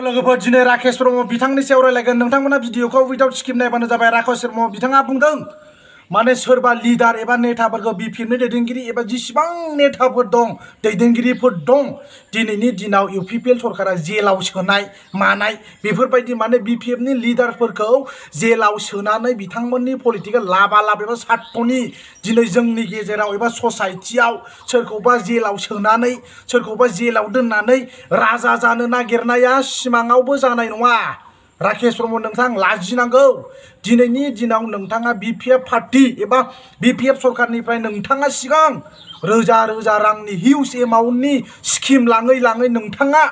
लोगोफोर दिनै राकेश ब्रह्म बिथांनि सायाव रायलायगोन। नोंथांमोना भिडिअखौ उइदाउट स्किप नायबानो जाबाय। राकेश ब्रह्म बिथाङा बुंदों माने सोरबा लिडार एबा नेताफोरखौ बिपिएफनि दैदेनगिरि एबा जिसिबां नेताफोर दं दैदेनगिरिफोर दं दिनैनि दिनाव इउपिपिएल सरकारा जेलाव सोनाय मानाय बेफोरबायदि माने बिपिएफनि लिडारफोरखौ जेलाव सोनानै बिथांमोननि पलिटिकेल लाबा लाब एबा सार्टनि दिनै जोंनि गेजेराव एबा ससाइटियाव सोरखौबा जेलाव सोनानै सोरखौबा जेलाव दोननानै राजा जानो नागिरनाया सिमाङावबो जानाय नङा। राकेश ब्रह्म नोंथां लाजिनांगौ। दिनैनि दिनाव नोंथाङा बिपिएफ पार्टी एबा बिपिएफ सरकारनिफ्राय नोंथाङा सिगां रोजा रोजा रांनि हिउज एमाउन्टनि स्किम लाङै लाङै नोंथाङा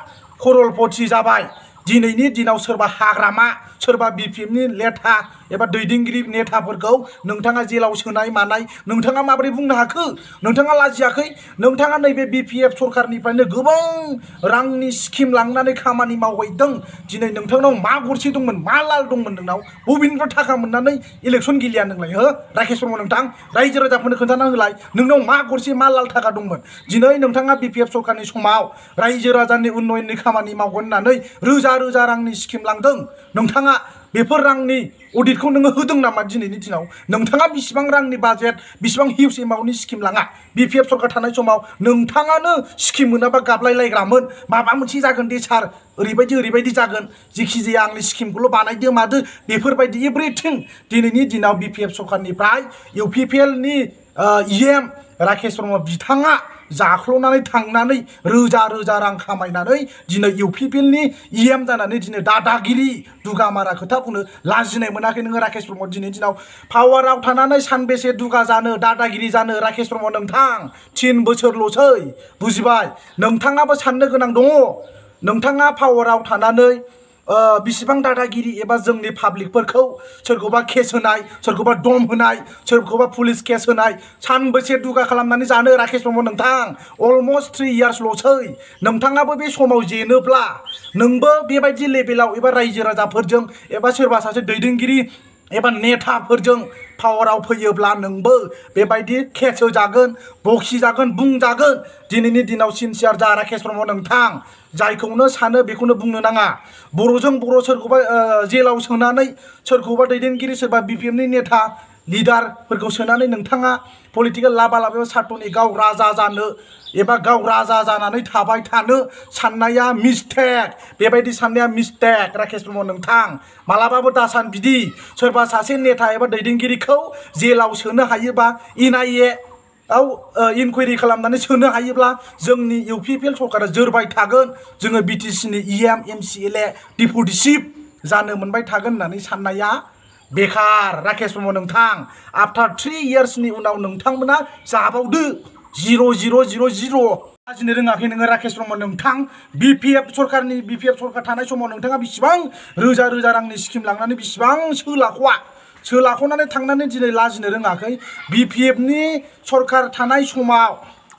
खरलपति जाबाय। दिनैनि दिनाव सोरबा हाग्रामा सोरबा बिपिएफनि नेता एबा दैदेनगिरि नेताफोरखौ नोंथाङा जेलाव सोनाय मानाय नोंथाङा माबोरै बुंनो हाखो? नोंथाङा लाजियाखै? नोंथाङा नैबे बिपिएफ सरकारनिफ्रायनो गोबां रांनि स्किम लांनानै खामानि मावहैदों। दिनै नोंथांनाव मा गरसे दंमोन, मा लाल दंमोन नोंनाव? बबेनिफ्राय थाखा मोननानै इलेक्सन गेलेया नोंलाय हो राकेश ब्रह्म नोंथां? रायजो राजाफोरनो खोन्थाना होलाय नोंनाव मा गरसे मा लाल थाखा दंमोन? दिनै नोंथाङा बिपिएफ सरकारनि समाव रायजो राजानि उन्नयननि खामानि मावगोन होननानै रोजा रोजा रांनि स्किम लांदों। नोंथाङा बेफोर रांनि अडिटखौ नोङो होदों नामा? दिनैनि दिनाव नोंथाङा बिसिबां रांनि बाजेट बिसिबां हिउज एमाउन्टनि स्किम लाङा? बिपिएफ सरकार थानाय समाव नोंथाङानो स्किम मोनाबा गाबलायलायग्रामोन। माबा मोनसे जागोन दे सार, ओरैबायदि जागोन, जेखि जाया आंनि स्किमखौल' बानायदो मादो बेफोरबायदि एभ्रिथिं। दिनैनि दिनाव बिपिएफ सरकारनिफ्राय इउपिपिएलनि इएम राकेश ब्रह्म बिथाङा जाख्ल'नानै थांनानै रोजा रोजा रां खामायनानै दिनै इउपिपिएलनि इएम जानानै दिनै दादागिरि दुगामारा खोथा बुंनो लाजिनाय मोनाखै नोङो राकेश ब्रह्म? दिनैनि दिनाव पावाराव थानानै सानबेसे दुगा जानो दादागिरि जानो राकेश ब्रह्म नोंथां? 3 बोसोरल'सै बुजिबाय? नोंथाङाबो साननो गोनां दङ। नोंथाङा पावाराव थानानै बिसिबां दादागिरि एबा जोंनि पाब्लिकफोरखौ सोरखौबा केस होनाय सोरखौबा दम होनाय सोरखौबा पुलिस केस होनाय सानबेसे दुगा खालामनानै जानो राकेश ब्रह्म नोंथां? अलमस्ट 3 इयार्सल'सै। नोंथाङाबो बे समाव जेनोब्ला नोंबो बेबायदि लेभेलाव एबा रायजो राजाफोरजों एबा सोरबा सासे दैदेनगिरि एबा नेताफोरजों पावाराव फैयोब्ला नोंबो बेबायदि केस होजागोन बखिजागोन बुंजागोन। दिनैनि दिनाव सिनसियार जा राकेश ब्रह्म नोंथां। जायखौनो सानो बेखौनो बुंनो नाङा। बर'जों बर' सोरखौबा जेलाव सोनानै सोरखौबा दैदेनगिरि सोरबा बिपिएफनि नेता लिडारफोरखौ सोनानै नोंथाङा पलिटिकेल लाबा लाब एबा सार्टनि गाव राजा जानो एबा गाव राजा जानानै थाबाय थानो साननाया मिस्टेक। बेबायदि साननाया मिस्टेक राकेश ब्रह्म नोंथां। मालाबाबो दासान बिदि सोरबा सासे नेता एबा दैदेनगिरिखौ जेलाव सोनो हायोबा एनआईए आव इनकुवेरि खालामनानै सोनो हायोब्ला जोंनि इउपिपिएल सरकारा जोरबाय थागोन। जोङो बिटिसिनि इएम एमसिएलए डिपुटि चिफ जानो मोनबाय थागोन होननानै साननाया बेकार राकेश ब्रह्म नोंथां। आफ्टार 3 इयार्सनि उनाव नोंथांमोना जाबावदो 0-0-0-0। लाजिनो रोङाखै नोङो राकेश ब्रह्म नोंथां? बिपिएफ सरकार थानाय समाव नोंथाङा बिसिबां रोजा रोजा रांनि स्किम लांनानै बिसिबां सोलाख'नानै थांनानै दिनै लाजिनो रोङाखै? बिपिएफनि सरकार थानाय समाव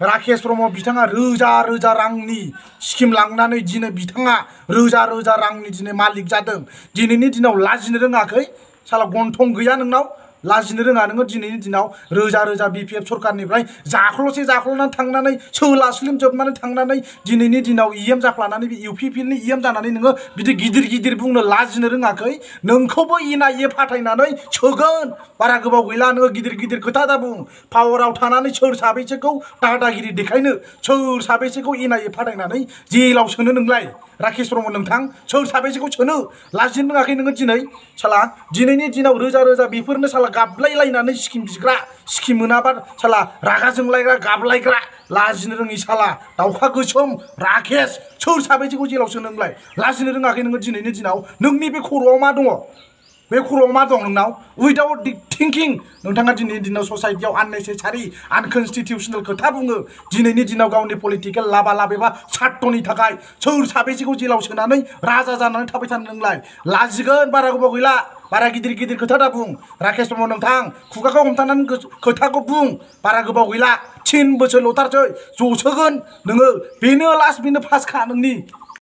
राकेश ब्रह्म बिथाङा रोजा रोजा रांनि स्किम लांनानै दिनै बिथाङा रोजा रोजा रांनि दिनै मालिक जादों। दिनैनि दिनाव लाजिनो रोङाखै? साला गन्थं गैया नोंनाव? लाजिनो रोङा नोङो? दिनैनि दिनाव रोजा रोजा बिपिएफ सरकारनिफ्राय जाख्ल'नानै थांनानै सोलास्लिमजोबनानै थांनानै दिनैनि दिनाव इएम जाफ्लानानै बे इउपिपिएलनि इएम जानानै नोङो बिदि गिदिर बुंनो लाजिनो रोङाखै? नोंखौबो एनआईए फाथायनानै सोगोन। बारा गोबाव गैला नोङो गिदिर खोथा दा बुं। पावाराव थानानै सोर साबेसेखौ दादागिरि देखायनो सोर साबेसेखौ एनआईए फाथायनानै जेलाव सोनो नोंलाय राकेश ब्रह्म नोंथां? सोर साबेसेखौ सोनो लाजिनो रोङाखै नोङो दिनै? साला दिनैनि दिनाव रोजा रोजा बेफोरनो साला गाबलायलायनानै स्किम बिग्रा स्किम मोनाबा साला रागा जोंलायग्रा गाबलायग्रा लाजिनो रोङि साला दाउखा गोसोम राकेश सोर साबेसेखौ जेलाव सोनो नोंलाय? लाजिनो रोङाखै नोङो दिनैनि दिनाव? नोंनि बे खर'आव मा दङ? बे खर'आव मा दं नोंनाव? उइदाउट थिंकिं नोंथाङा दिनैनि दिनाव ससाइटियाव आननेसेसारि आनकनस्टिटिउसनेल खोथा बुङो। दिनैनि दिनाव गावनि पलिटिकेल लाबा लाब एबा सार्टनि थाखाय सोर साबेसेखौ जेलाव सोनानै राजा जानानै थाबाय थानो नोंलाय? लाजिगोन बारा गोबाव गैला। बारा गिदिर खोथा दा बुं राकेश ब्रह्म नोंथां। खुगाखौ हमथानानै खोथाखौ बुं। बारा गोबाव गैला 3 बोसोरल'थारसै जसोगोन नोङो। बेनो लास्ट बेनो फार्स्टखा नोंनि।